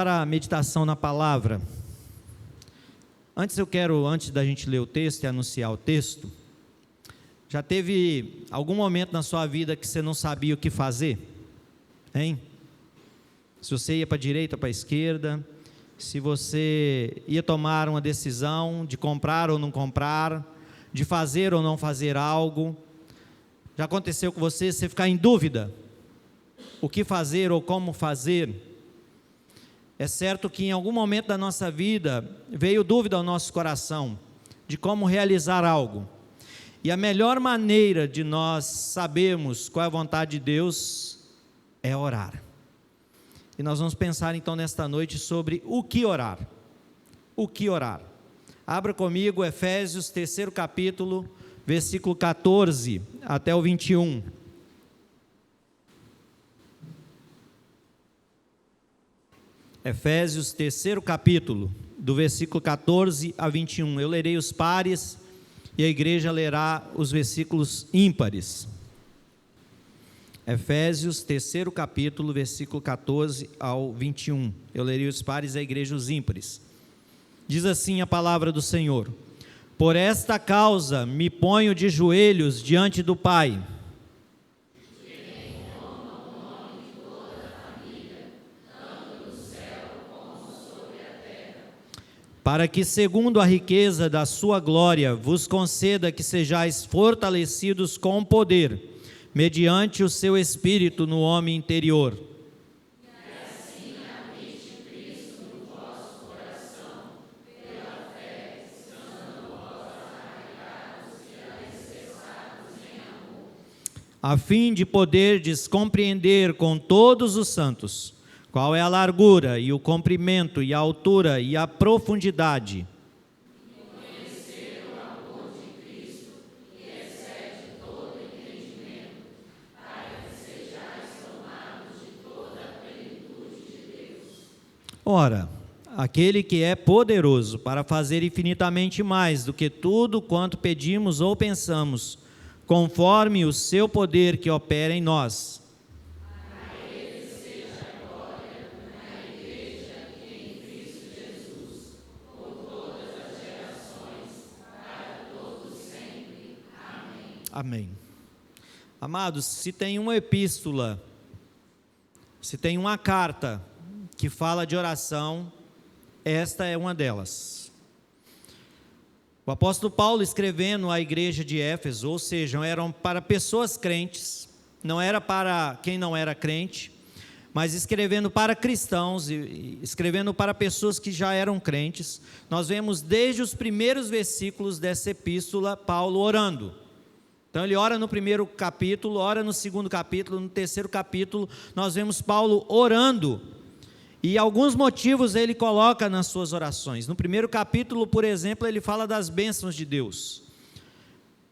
Para a meditação na palavra, antes da gente ler o texto e anunciar o texto, já teve algum momento na sua vida que você não sabia o que fazer? Hein? Se você ia para a direita ou para a esquerda, se você ia tomar uma decisão de comprar ou não comprar, de fazer ou não fazer algo, já aconteceu com você ficar em dúvida, o que fazer ou como fazer? É certo que em algum momento da nossa vida veio dúvida ao nosso coração de como realizar algo. E a melhor maneira de nós sabermos qual é a vontade de Deus é orar. E nós vamos pensar então nesta noite sobre o que orar. O que orar. Abra comigo Efésios 3º capítulo, versículo 14 até o 21. Efésios 3º capítulo, do versículo 14 a 21. Eu lerei os pares e a igreja lerá os versículos ímpares. Efésios 3º capítulo, versículo 14 ao 21. Eu lerei os pares e a igreja os ímpares. Diz assim a palavra do Senhor: Por esta causa me ponho de joelhos diante do Pai, para que, segundo a riqueza da sua glória, vos conceda que sejais fortalecidos com poder, mediante o seu Espírito no homem interior. E assim habite Cristo no vosso coração, pela fé, estando vós arraigados e alicerçados em amor. A fim de poderdes compreender com todos os santos qual é a largura e o comprimento e a altura e a profundidade. E conhecer o amor de Cristo, que excede todo entendimento, para que sejais tomados de toda a plenitude de Deus. Ora, aquele que é poderoso para fazer infinitamente mais do que tudo quanto pedimos ou pensamos, conforme o seu poder que opera em nós. Amém. Amados, se tem uma epístola, se tem uma carta que fala de oração, esta é uma delas. O apóstolo Paulo, escrevendo à igreja de Éfeso, ou seja, eram para pessoas crentes, não era para quem não era crente, mas escrevendo para cristãos e escrevendo para pessoas que já eram crentes. Nós vemos desde os primeiros versículos dessa epístola Paulo orando. Então ele ora no primeiro capítulo, ora no segundo capítulo, no terceiro capítulo, nós vemos Paulo orando, e alguns motivos ele coloca nas suas orações. No primeiro capítulo, por exemplo, ele fala das bênçãos de Deus,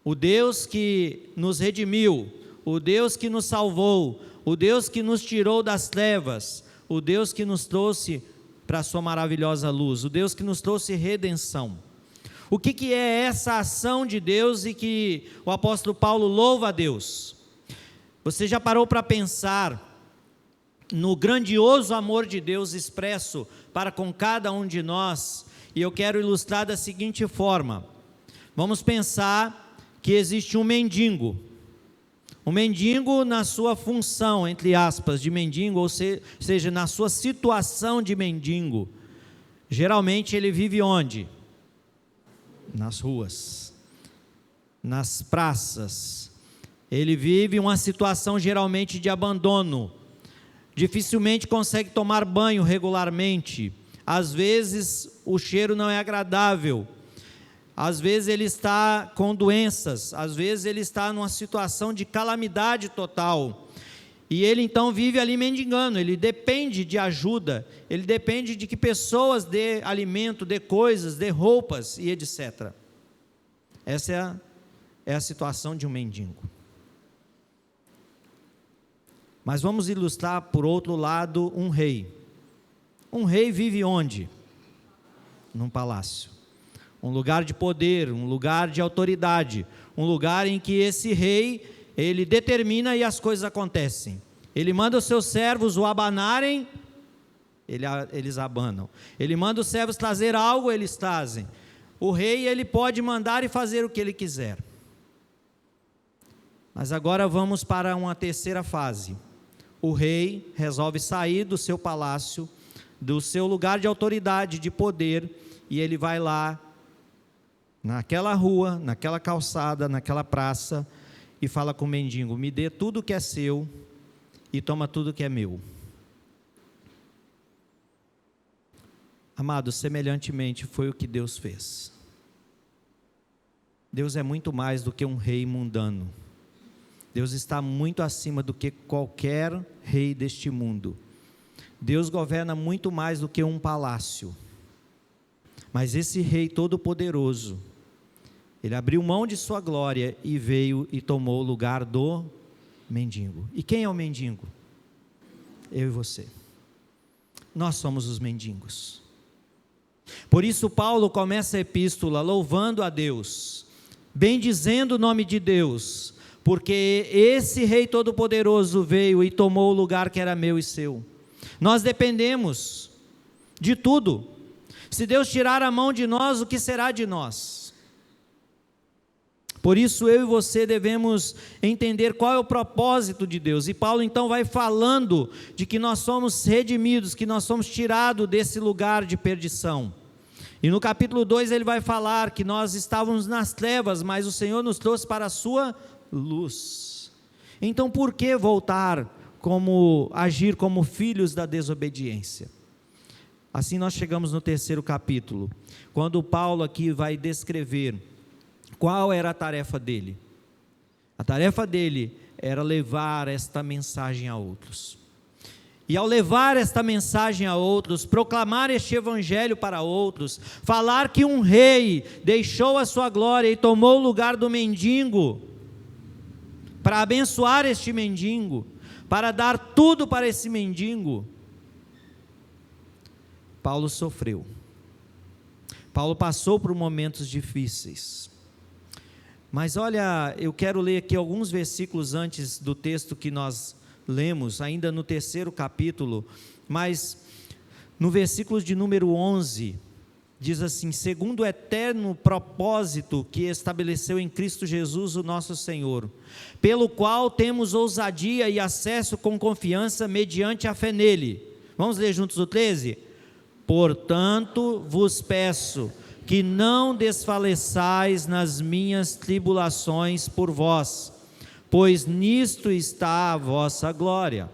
o Deus que nos redimiu, o Deus que nos salvou, o Deus que nos tirou das trevas, o Deus que nos trouxe para a sua maravilhosa luz, o Deus que nos trouxe redenção. O que é essa ação de Deus e que o apóstolo Paulo louva a Deus? Você já parou para pensar no grandioso amor de Deus expresso para com cada um de nós? E eu quero ilustrar da seguinte forma: vamos pensar que existe um mendigo na sua função, entre aspas, de mendigo, ou seja, na sua situação de mendigo. Geralmente ele vive onde? Nas ruas, nas praças. Ele vive uma situação geralmente de abandono, dificilmente consegue tomar banho regularmente, às vezes o cheiro não é agradável, às vezes ele está com doenças, às vezes ele está numa situação de calamidade total, e ele então vive ali mendigando. Ele depende de ajuda, ele depende de que pessoas dê alimento, dê coisas, dê roupas e etc. Essa é a situação de um mendigo. Mas vamos ilustrar por outro lado um rei. Um rei vive onde? Num palácio. Um lugar de poder, um lugar de autoridade, um lugar em que esse rei, ele determina e as coisas acontecem. Ele manda os seus servos o abanarem eles abanam. Ele manda os servos trazer algo, eles trazem. O rei, ele pode mandar e fazer o que ele quiser. Mas agora vamos para uma terceira fase. O rei resolve sair do seu palácio, do seu lugar de autoridade, de poder, e ele vai lá, naquela rua, naquela calçada, naquela praça, e fala com o mendigo: me dê tudo que é seu e toma tudo que é meu. Amados, semelhantemente foi o que Deus fez. Deus é muito mais do que um rei mundano. Deus está muito acima do que qualquer rei deste mundo. Deus governa muito mais do que um palácio. Mas esse rei todo-poderoso, ele abriu mão de sua glória e veio e tomou o lugar do mendigo. E quem é o mendigo? Eu e você. Nós somos os mendigos. Por isso Paulo começa a epístola louvando a Deus, bendizendo o nome de Deus, porque esse rei todo-poderoso veio e tomou o lugar que era meu e seu. Nós dependemos de tudo. Se Deus tirar a mão de nós, o que será de nós? Por isso eu e você devemos entender qual é o propósito de Deus. E Paulo então vai falando de que nós somos redimidos, que nós somos tirados desse lugar de perdição. E no capítulo 2 ele vai falar que nós estávamos nas trevas, mas o Senhor nos trouxe para a sua luz. Então por que agir como filhos da desobediência? Assim nós chegamos no terceiro capítulo, quando Paulo aqui vai descrever qual era a tarefa dele. A tarefa dele era levar esta mensagem a outros. E ao levar esta mensagem a outros, proclamar este evangelho para outros, falar que um rei deixou a sua glória e tomou o lugar do mendigo, para abençoar este mendigo, para dar tudo para esse mendigo, Paulo sofreu. Paulo passou por momentos difíceis. Mas olha, eu quero ler aqui alguns versículos antes do texto que nós lemos, ainda no terceiro capítulo, mas no versículo de número 11, diz assim: segundo o eterno propósito que estabeleceu em Cristo Jesus o nosso Senhor, pelo qual temos ousadia e acesso com confiança mediante a fé nele. Vamos ler juntos o 13? Portanto vos peço que não desfaleçais nas minhas tribulações por vós, pois nisto está a vossa glória.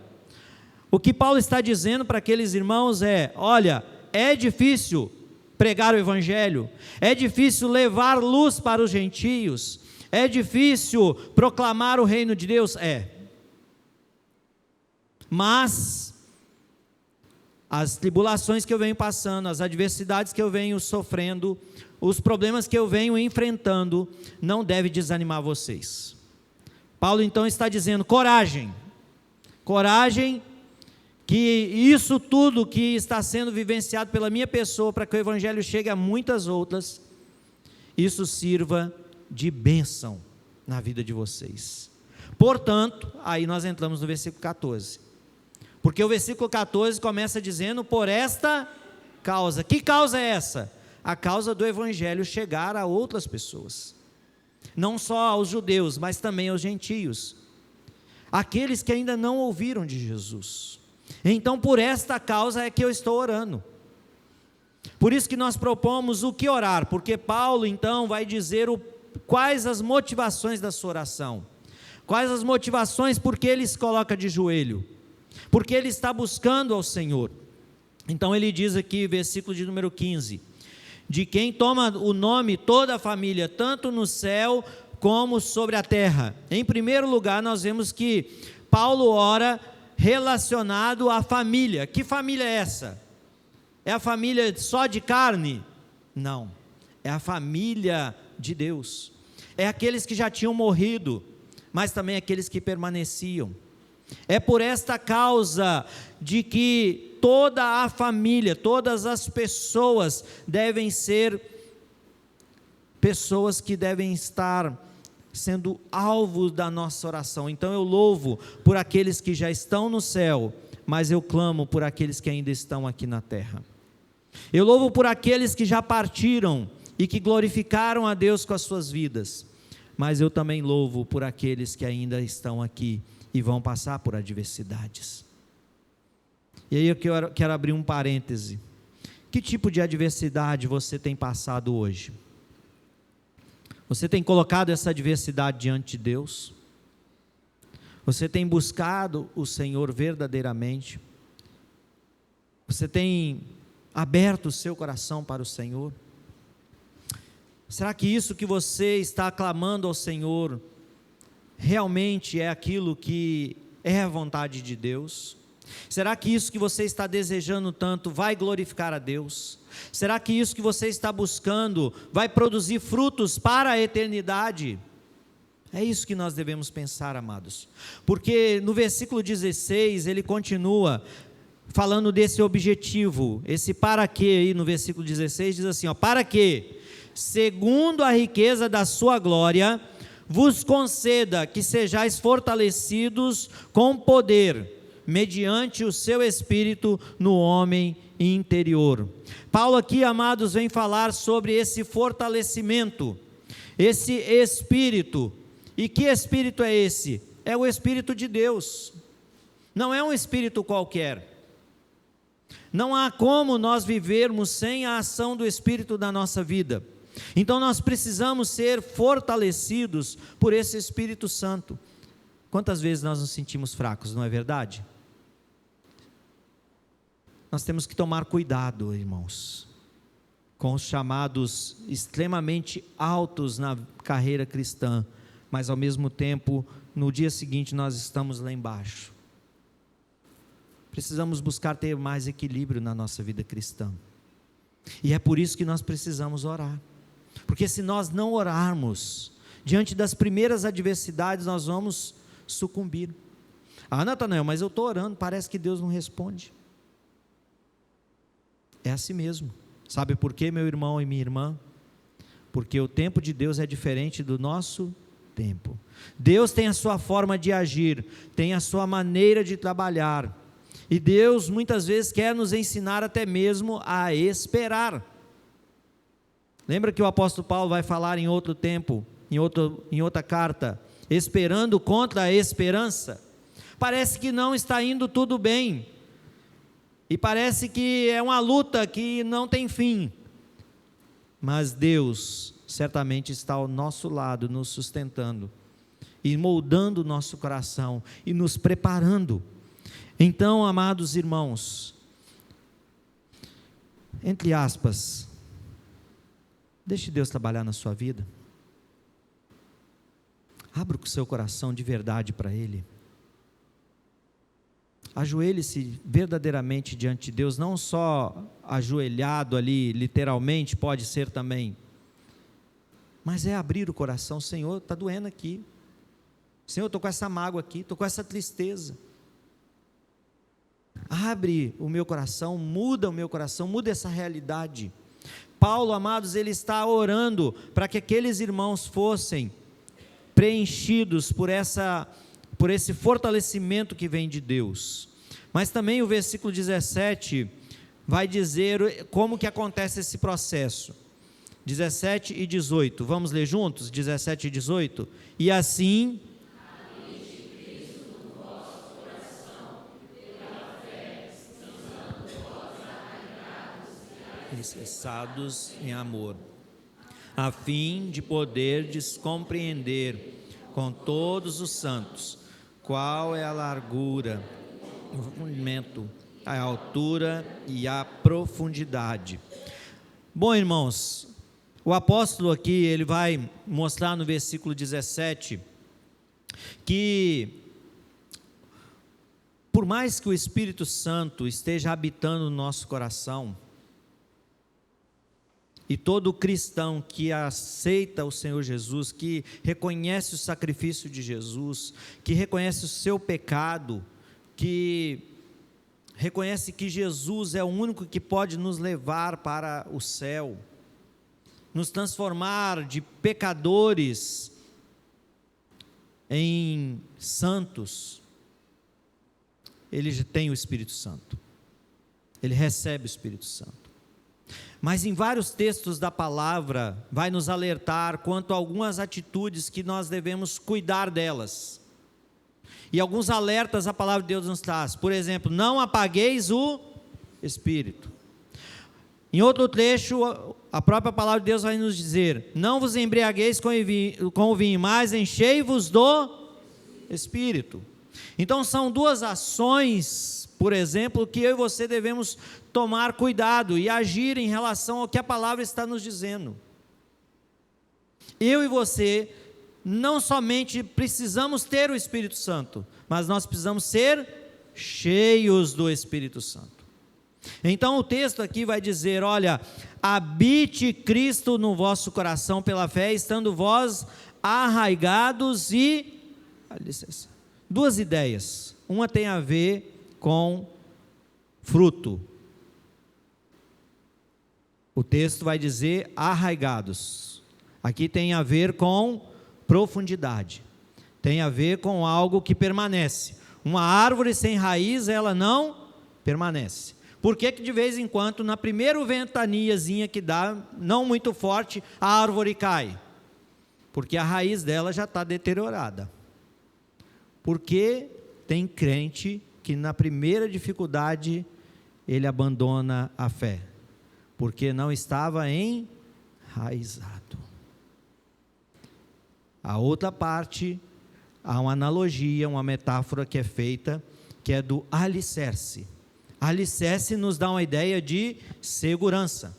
O que Paulo está dizendo para aqueles irmãos é: olha, é difícil pregar o evangelho, é difícil levar luz para os gentios, é difícil proclamar o reino de Deus, mas as tribulações que eu venho passando, as adversidades que eu venho sofrendo, os problemas que eu venho enfrentando, não deve desanimar vocês. Paulo então está dizendo: coragem, que isso tudo que está sendo vivenciado pela minha pessoa, para que o evangelho chegue a muitas outras, isso sirva de bênção na vida de vocês. Portanto, aí nós entramos no versículo 14, porque o versículo 14 começa dizendo: por esta causa. Que causa é essa? A causa do evangelho chegar a outras pessoas, não só aos judeus, mas também aos gentios, aqueles que ainda não ouviram de Jesus. Então por esta causa é que eu estou orando. Por isso que nós propomos o que orar, porque Paulo então vai dizer quais as motivações da sua oração, quais as motivações porque ele se coloca de joelho, porque ele está buscando ao Senhor. Então ele diz aqui, versículo de número 15, de quem toma o nome toda a família, tanto no céu como sobre a terra. Em primeiro lugar, nós vemos que Paulo ora relacionado à família. Que família é essa? É a família só de carne? Não, é a família de Deus, é aqueles que já tinham morrido, mas também aqueles que permaneciam. É por esta causa de que toda a família, todas as pessoas devem ser pessoas que devem estar sendo alvo da nossa oração. Então eu louvo por aqueles que já estão no céu, mas eu clamo por aqueles que ainda estão aqui na terra. Eu louvo por aqueles que já partiram e que glorificaram a Deus com as suas vidas, mas eu também louvo por aqueles que ainda estão aqui e vão passar por adversidades. E aí eu quero abrir um parêntese. Que tipo de adversidade você tem passado hoje? Você tem colocado essa adversidade diante de Deus? Você tem buscado o Senhor verdadeiramente? Você tem aberto o seu coração para o Senhor? Será que isso que você está clamando ao Senhor realmente é aquilo que é a vontade de Deus? Será que isso que você está desejando tanto vai glorificar a Deus? Será que isso que você está buscando vai produzir frutos para a eternidade? É isso que nós devemos pensar, amados, porque no versículo 16 ele continua falando desse objetivo, esse para quê aí no versículo 16 diz assim, para que, segundo a riqueza da sua glória, vos conceda que sejais fortalecidos com poder, mediante o seu Espírito no homem interior. Paulo aqui, amados, vem falar sobre esse fortalecimento, esse Espírito. E que Espírito é esse? É o Espírito de Deus, não é um Espírito qualquer. Não há como nós vivermos sem a ação do Espírito na nossa vida. Então nós precisamos ser fortalecidos por esse Espírito Santo. Quantas vezes nós nos sentimos fracos, não é verdade? Nós temos que tomar cuidado, irmãos, com os chamados extremamente altos na carreira cristã, mas ao mesmo tempo, no dia seguinte nós estamos lá embaixo. Precisamos buscar ter mais equilíbrio na nossa vida cristã, e é por isso que nós precisamos orar, porque se nós não orarmos, diante das primeiras adversidades nós vamos sucumbir. Natanael, mas eu estou orando, parece que Deus não responde. É assim mesmo. Sabe por quê, meu irmão e minha irmã? Porque o tempo de Deus é diferente do nosso tempo. Deus tem a sua forma de agir, tem a sua maneira de trabalhar, e Deus muitas vezes quer nos ensinar até mesmo a esperar. Lembra que o apóstolo Paulo vai falar em outro tempo, em outra carta, esperando contra a esperança? Parece que não está indo tudo bem, e parece que é uma luta que não tem fim, mas Deus certamente está ao nosso lado, nos sustentando, e moldando o nosso coração, e nos preparando. Então, amados irmãos, entre aspas, deixe Deus trabalhar na sua vida, abra o seu coração de verdade para Ele, ajoelhe-se verdadeiramente diante de Deus, não só ajoelhado ali, literalmente, pode ser também, mas é abrir o coração. Senhor, está doendo aqui, Senhor, estou com essa mágoa aqui, estou com essa tristeza, abre o meu coração, muda essa realidade. Paulo, amados, ele está orando para que aqueles irmãos fossem preenchidos por esse fortalecimento que vem de Deus. Mas também o versículo 17 vai dizer como que acontece esse processo. 17 e 18, vamos ler juntos? 17 e 18. E assim, alicerçados em amor, a fim de poderdes compreender com todos os santos qual é a largura, o comprimento, a altura e a profundidade. Bom, irmãos, o apóstolo aqui, ele vai mostrar no versículo 17, que por mais que o Espírito Santo esteja habitando no nosso coração, e todo cristão que aceita o Senhor Jesus, que reconhece o sacrifício de Jesus, que reconhece o seu pecado, que reconhece que Jesus é o único que pode nos levar para o céu, nos transformar de pecadores em santos, ele já tem o Espírito Santo. Ele recebe o Espírito Santo. Mas em vários textos da palavra, vai nos alertar quanto a algumas atitudes que nós devemos cuidar delas. E alguns alertas a palavra de Deus nos traz. Por exemplo, não apagueis o Espírito. Em outro trecho, a própria palavra de Deus vai nos dizer: não vos embriagueis com o vinho, mas enchei-vos do Espírito. Então são duas ações, por exemplo, que eu e você devemos tomar cuidado e agir em relação ao que a palavra está nos dizendo. Eu e você não somente precisamos ter o Espírito Santo, mas nós precisamos ser cheios do Espírito Santo. Então o texto aqui vai dizer: olha, habite Cristo no vosso coração pela fé, estando vós arraigados e... Duas ideias, uma tem a ver com fruto. O texto vai dizer arraigados. Aqui tem a ver com profundidade. Tem a ver com algo que permanece. Uma árvore sem raiz, ela não permanece. Por que de vez em quando, na primeira ventaniazinha que dá, não muito forte, a árvore cai? Porque a raiz dela já está deteriorada. Porque tem crente que na primeira dificuldade, ele abandona a fé. Porque não estava enraizado. A outra parte, há uma analogia, uma metáfora que é feita, que é do alicerce. Alicerce nos dá uma ideia de segurança.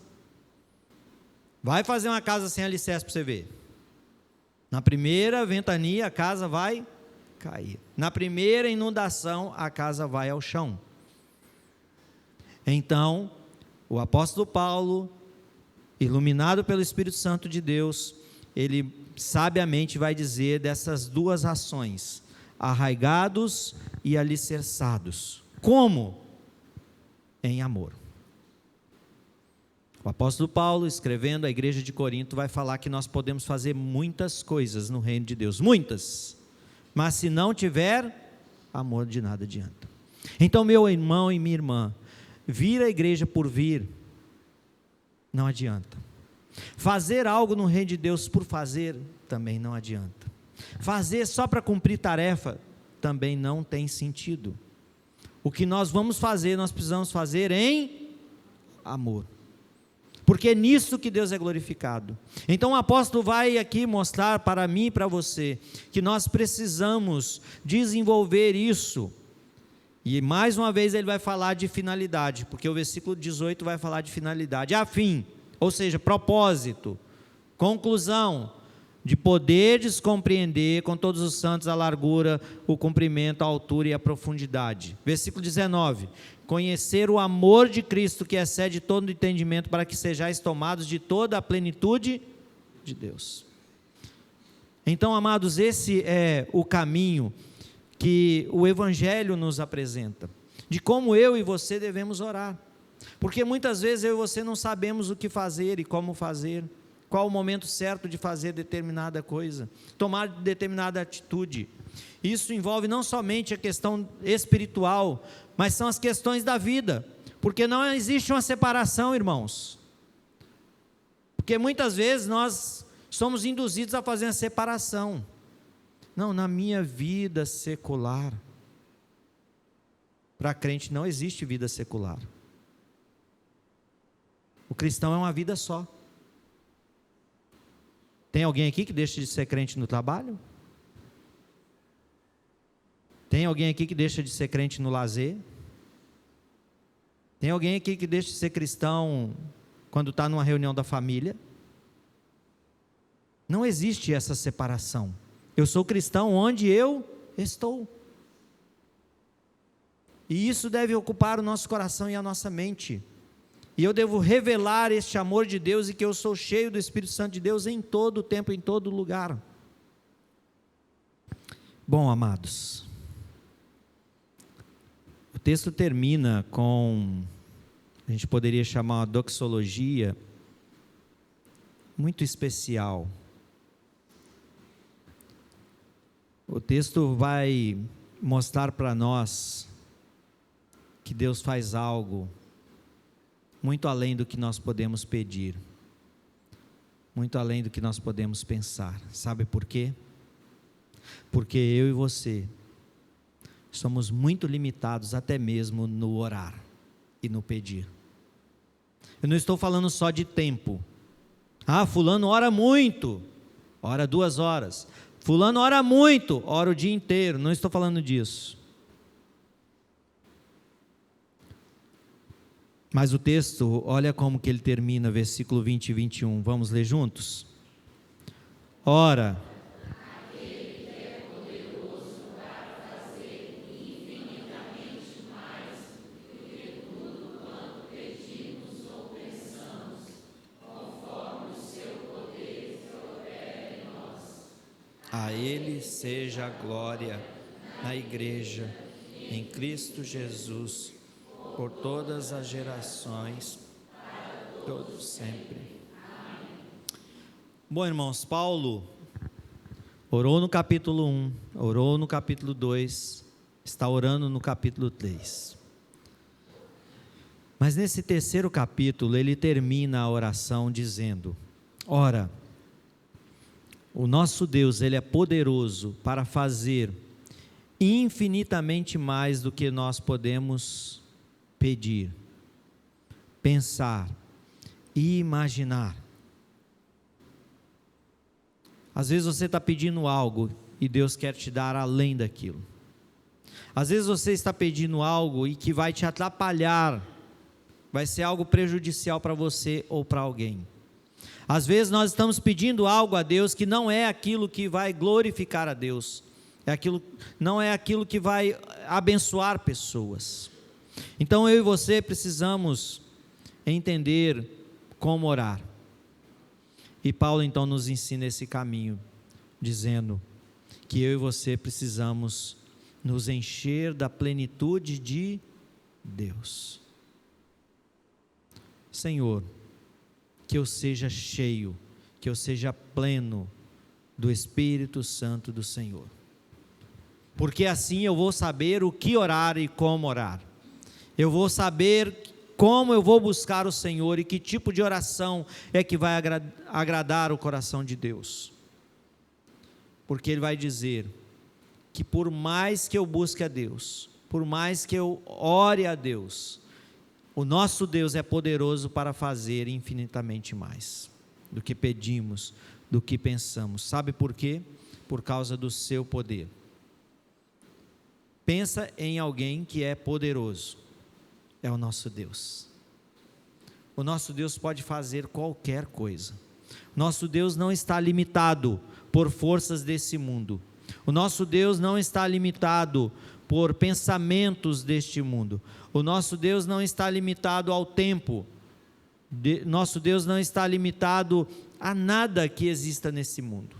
Vai fazer uma casa sem alicerce para você ver. Na primeira ventania a casa vai cair. Na primeira inundação a casa vai ao chão. Então, o apóstolo Paulo, iluminado pelo Espírito Santo de Deus, ele sabiamente vai dizer dessas duas ações: arraigados e alicerçados. Como? Em amor. O apóstolo Paulo, escrevendo à igreja de Corinto, vai falar que nós podemos fazer muitas coisas no reino de Deus, muitas, mas se não tiver amor, de nada adianta. Então, meu irmão e minha irmã, vir à igreja por vir, não adianta. Fazer algo no reino de Deus por fazer, também não adianta. Fazer só para cumprir tarefa, também não tem sentido. O que nós vamos fazer, nós precisamos fazer em amor. Porque é nisso que Deus é glorificado. Então o apóstolo vai aqui mostrar para mim e para você, que nós precisamos desenvolver isso. E mais uma vez ele vai falar de finalidade, porque o versículo 18 vai falar de finalidade, a fim, ou seja, propósito, conclusão, de poderes compreender com todos os santos a largura, o comprimento, a altura e a profundidade. Versículo 19, conhecer o amor de Cristo que excede todo entendimento, para que sejais tomados de toda a plenitude de Deus. Então, amados, esse é o caminho que o Evangelho nos apresenta, de como eu e você devemos orar, porque muitas vezes eu e você não sabemos o que fazer e como fazer, qual o momento certo de fazer determinada coisa, tomar determinada atitude. Isso envolve não somente a questão espiritual, mas são as questões da vida, porque não existe uma separação, irmãos, porque muitas vezes nós somos induzidos a fazer a separação. Não, na minha vida secular, para crente não existe vida secular. O cristão é uma vida só. Tem alguém aqui que deixa de ser crente no trabalho? Tem alguém aqui que deixa de ser crente no lazer? Tem alguém aqui que deixa de ser cristão quando está numa reunião da família? Não existe essa separação. Eu sou cristão onde eu estou. E isso deve ocupar o nosso coração e a nossa mente. E eu devo revelar este amor de Deus, e que eu sou cheio do Espírito Santo de Deus em todo o tempo, em todo lugar. Bom, amados, o texto termina com, a gente poderia chamar uma doxologia muito especial. O texto vai mostrar para nós que Deus faz algo muito além do que nós podemos pedir, muito além do que nós podemos pensar. Sabe por quê? Porque eu e você somos muito limitados até mesmo no orar e no pedir. Eu não estou falando só de tempo. Fulano ora muito, ora 2 horas. Fulano ora muito, ora o dia inteiro. Não estou falando disso. Mas o texto, olha como que ele termina, versículo 20 e 21. Vamos ler juntos? Ora, aquele que é poderoso para fazer infinitamente mais do que tudo quanto pedimos ou pensamos, conforme o seu poder que opera em nós. a Ele seja a glória na igreja, em Cristo Jesus, por todas as gerações, todos sempre. Bom, irmãos, Paulo orou no capítulo 1, orou no capítulo 2, está orando no capítulo 3. Mas nesse terceiro capítulo, ele termina a oração dizendo: ora, o nosso Deus, Ele é poderoso para fazer infinitamente mais do que nós podemos pedir, pensar e imaginar. Às vezes você está pedindo algo e Deus quer te dar além daquilo. Às vezes você está pedindo algo e que vai te atrapalhar, vai ser algo prejudicial para você ou para alguém. Às vezes nós estamos pedindo algo a Deus que não é aquilo que vai glorificar a Deus, não é aquilo que vai abençoar pessoas. Então eu e você precisamos entender como orar. E Paulo então nos ensina esse caminho, dizendo que eu e você precisamos nos encher da plenitude de Deus. Senhor, que eu seja cheio, que eu seja pleno do Espírito Santo do Senhor. Porque assim eu vou saber o que orar e como orar. Eu vou saber como eu vou buscar o Senhor e que tipo de oração é que vai agradar o coração de Deus. Porque Ele vai dizer que por mais que eu busque a Deus, por mais que eu ore a Deus, o nosso Deus é poderoso para fazer infinitamente mais do que pedimos, do que pensamos. Sabe por quê? Por causa do seu poder. Pensa em alguém que é poderoso. É o nosso Deus. O nosso Deus pode fazer qualquer coisa. Nosso Deus não está limitado por forças desse mundo. O nosso Deus não está limitado por pensamentos deste mundo. O nosso Deus não está limitado ao tempo. Nosso Deus não está limitado a nada que exista nesse mundo.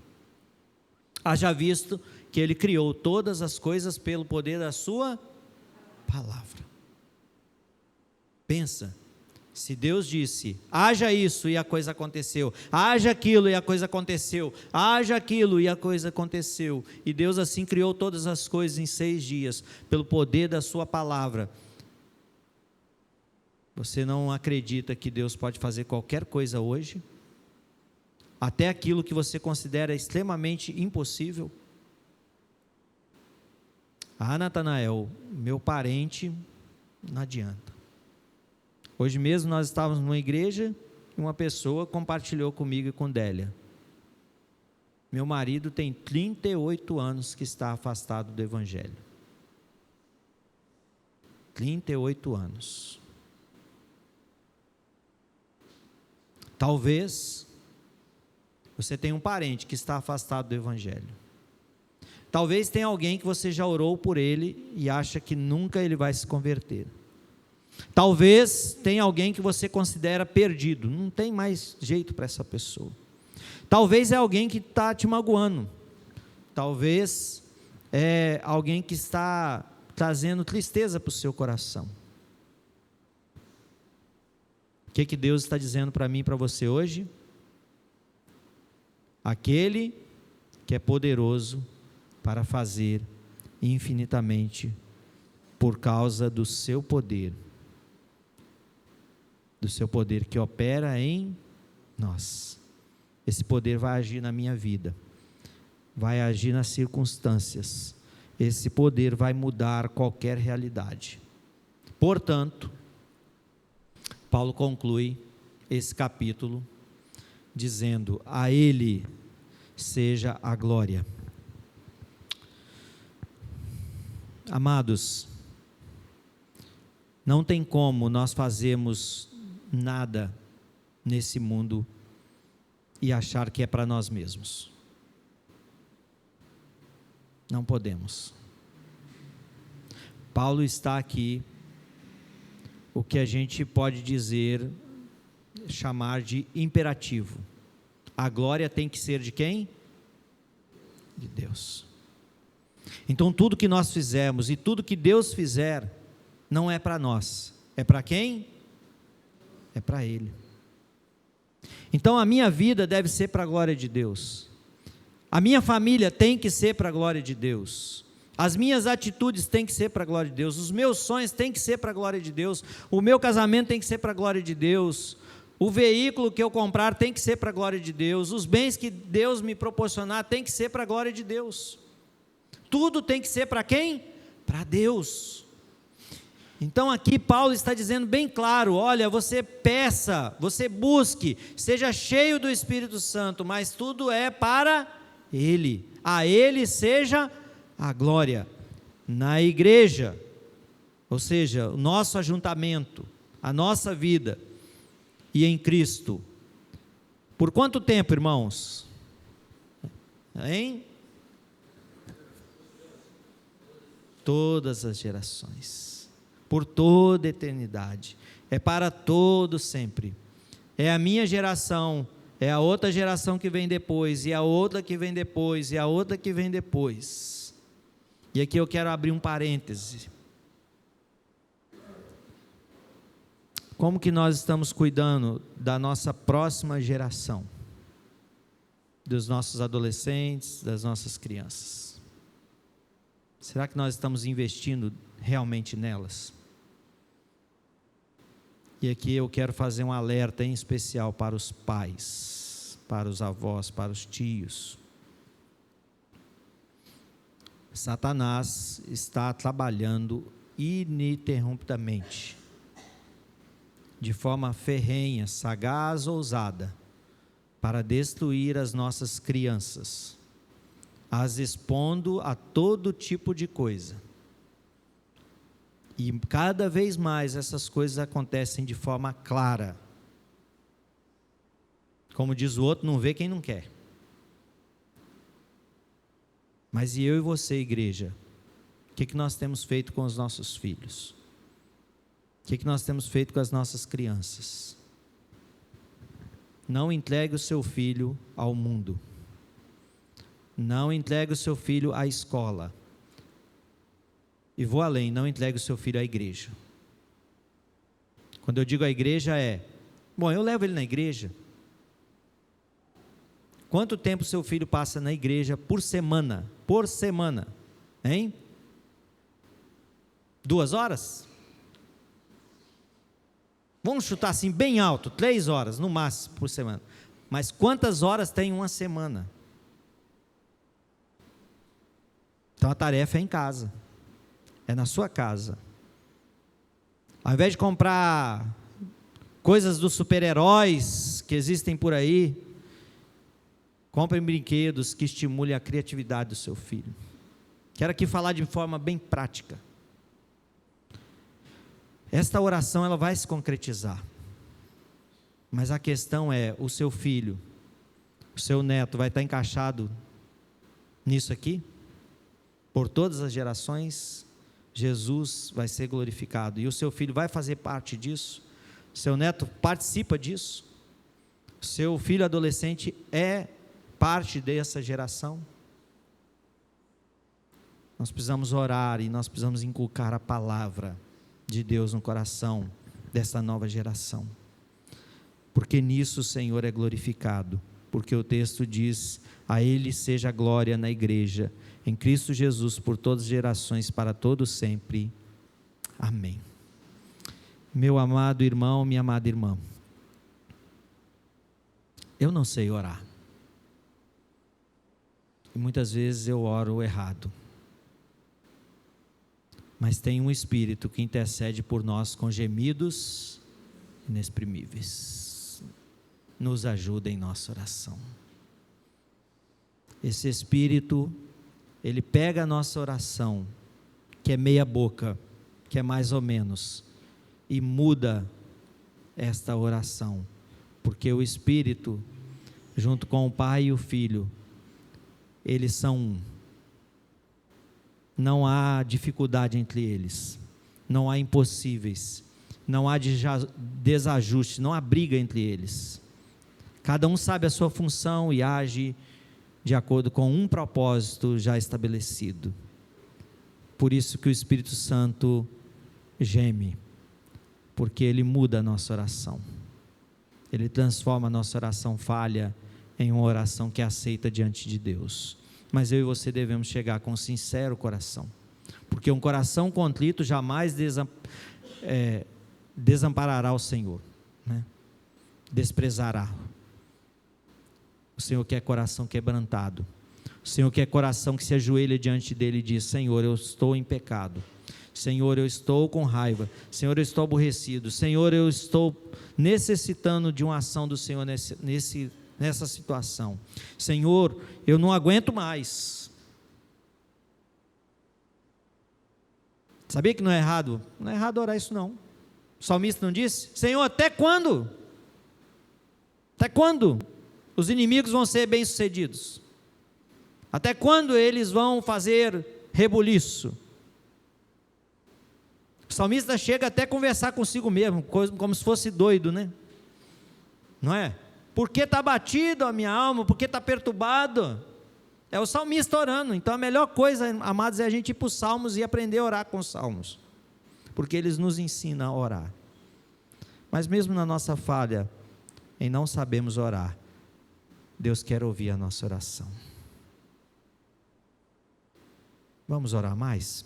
Haja visto que Ele criou todas as coisas pelo poder da sua palavra. Pensa, se Deus disse, haja isso e a coisa aconteceu, haja aquilo e a coisa aconteceu, haja aquilo e a coisa aconteceu, e Deus assim criou todas as coisas em 6 dias, pelo poder da sua palavra. Você não acredita que Deus pode fazer qualquer coisa hoje? Até aquilo que você considera extremamente impossível? Natanael, meu parente, não adianta. Hoje mesmo nós estávamos numa igreja e uma pessoa compartilhou comigo e com Délia. Meu marido tem 38 anos que está afastado do Evangelho. 38 anos. Talvez você tenha um parente que está afastado do Evangelho. Talvez tenha alguém que você já orou por ele e acha que nunca ele vai se converter. Talvez tenha alguém que você considera perdido, não tem mais jeito para essa pessoa. Talvez é alguém que está te magoando. Talvez é alguém que está trazendo tristeza para o seu coração. O que Deus está dizendo para mim e para você hoje? Aquele que é poderoso para fazer infinitamente por causa do seu poder que opera em nós. Esse poder vai agir na minha vida, vai agir nas circunstâncias, esse poder vai mudar qualquer realidade. Portanto, Paulo conclui esse capítulo dizendo: a Ele seja a glória. Amados, não tem como nós fazermos nada nesse mundo e achar que é para nós mesmos. Não podemos. Paulo está aqui, o que a gente pode dizer, chamar de imperativo. A glória tem que ser de quem? De Deus. Então tudo que nós fizermos e tudo que Deus fizer, não é para nós. É para quem? É para Ele. Então a minha vida deve ser para a glória de Deus. A minha família tem que ser para a glória de Deus. As minhas atitudes têm que ser para a glória de Deus. Os meus sonhos têm que ser para a glória de Deus. O meu casamento tem que ser para a glória de Deus. O veículo que eu comprar tem que ser para a glória de Deus. Os bens que Deus me proporcionar tem que ser para a glória de Deus. Tudo tem que ser para quem? Para Deus. Então aqui Paulo está dizendo bem claro: olha, você peça, você busque, seja cheio do Espírito Santo, mas tudo é para Ele. A Ele seja a glória na igreja, ou seja, o nosso ajuntamento, a nossa vida, e em Cristo. Por quanto tempo, irmãos? Hein? Todas as gerações, por toda a eternidade, é para todo sempre. É a minha geração, é a outra geração que vem depois, e a outra que vem depois, e a outra que vem depois. E aqui eu quero abrir um parêntese. Como que nós estamos cuidando da nossa próxima geração? Dos nossos adolescentes, das nossas crianças? Será que nós estamos investindo realmente nelas? E aqui eu quero fazer um alerta em especial para os pais, para os avós, para os tios. Satanás está trabalhando ininterruptamente, de forma ferrenha, sagaz, ousada, para destruir as nossas crianças, as expondo a todo tipo de coisa. E cada vez mais essas coisas acontecem de forma clara. Como diz o outro, não vê quem não quer. Mas e eu e você, igreja? O que nós temos feito com os nossos filhos? O que nós temos feito com as nossas crianças? Não entregue o seu filho ao mundo. Não entregue o seu filho à escola. E vou além, não entregue o seu filho à igreja. Quando eu digo à igreja bom, eu levo ele na igreja. Quanto tempo seu filho passa na igreja por semana? Por semana, hein? 2 horas? Vamos chutar assim bem alto, 3 horas no máximo por semana. Mas quantas horas tem uma semana? Então a tarefa é em casa. É na sua casa. Ao invés de comprar coisas dos super-heróis que existem por aí, comprem brinquedos que estimulem a criatividade do seu filho. Quero aqui falar de forma bem prática. Esta oração ela vai se concretizar. Mas a questão é, o seu filho, o seu neto vai estar encaixado nisso aqui? Por todas as gerações, Jesus vai ser glorificado. E o seu filho vai fazer parte disso? Seu neto participa disso? Seu filho adolescente é parte dessa geração? Nós precisamos orar e nós precisamos inculcar a palavra de Deus no coração dessa nova geração. Porque nisso o Senhor é glorificado. Porque o texto diz: a Ele seja a glória na igreja, em Cristo Jesus, por todas as gerações, para todo sempre. Amém. Meu amado irmão, minha amada irmã, eu não sei orar. E muitas vezes eu oro errado. Mas tem um Espírito que intercede por nós com gemidos inexprimíveis. Nos ajuda em nossa oração. Esse Espírito, ele pega a nossa oração, que é meia boca, que é mais ou menos, e muda esta oração, porque o Espírito, junto com o Pai e o Filho, eles são um. Não há dificuldade entre eles, não há impossíveis, não há desajuste, não há briga entre eles. Cada um sabe a sua função e age de acordo com um propósito já estabelecido. Por isso que o Espírito Santo geme, porque ele muda a nossa oração. Ele transforma a nossa oração falha em uma oração que é aceita diante de Deus. Mas eu e você devemos chegar com um sincero coração, porque um coração contrito jamais desamparará o Senhor, né? Desprezará. O Senhor quer coração quebrantado. O Senhor quer coração que se ajoelha diante dele e diz: Senhor, eu estou em pecado. Senhor, eu estou com raiva. Senhor, eu estou aborrecido. Senhor, eu estou necessitando de uma ação do Senhor nessa situação. Senhor, eu não aguento mais. Sabia que não é errado? Não é errado orar isso não. O salmista não disse: Senhor, até quando? Até quando os inimigos vão ser bem-sucedidos? Até quando eles vão fazer rebuliço? O salmista chega até a conversar consigo mesmo, como se fosse doido, né? Não é? Por que está batido a minha alma? Por que está perturbado? É o salmista orando. Então a melhor coisa, amados, é a gente ir para os salmos e aprender a orar com os salmos, porque eles nos ensinam a orar. Mas mesmo na nossa falha, em não sabermos orar, Deus quer ouvir a nossa oração. Vamos orar mais?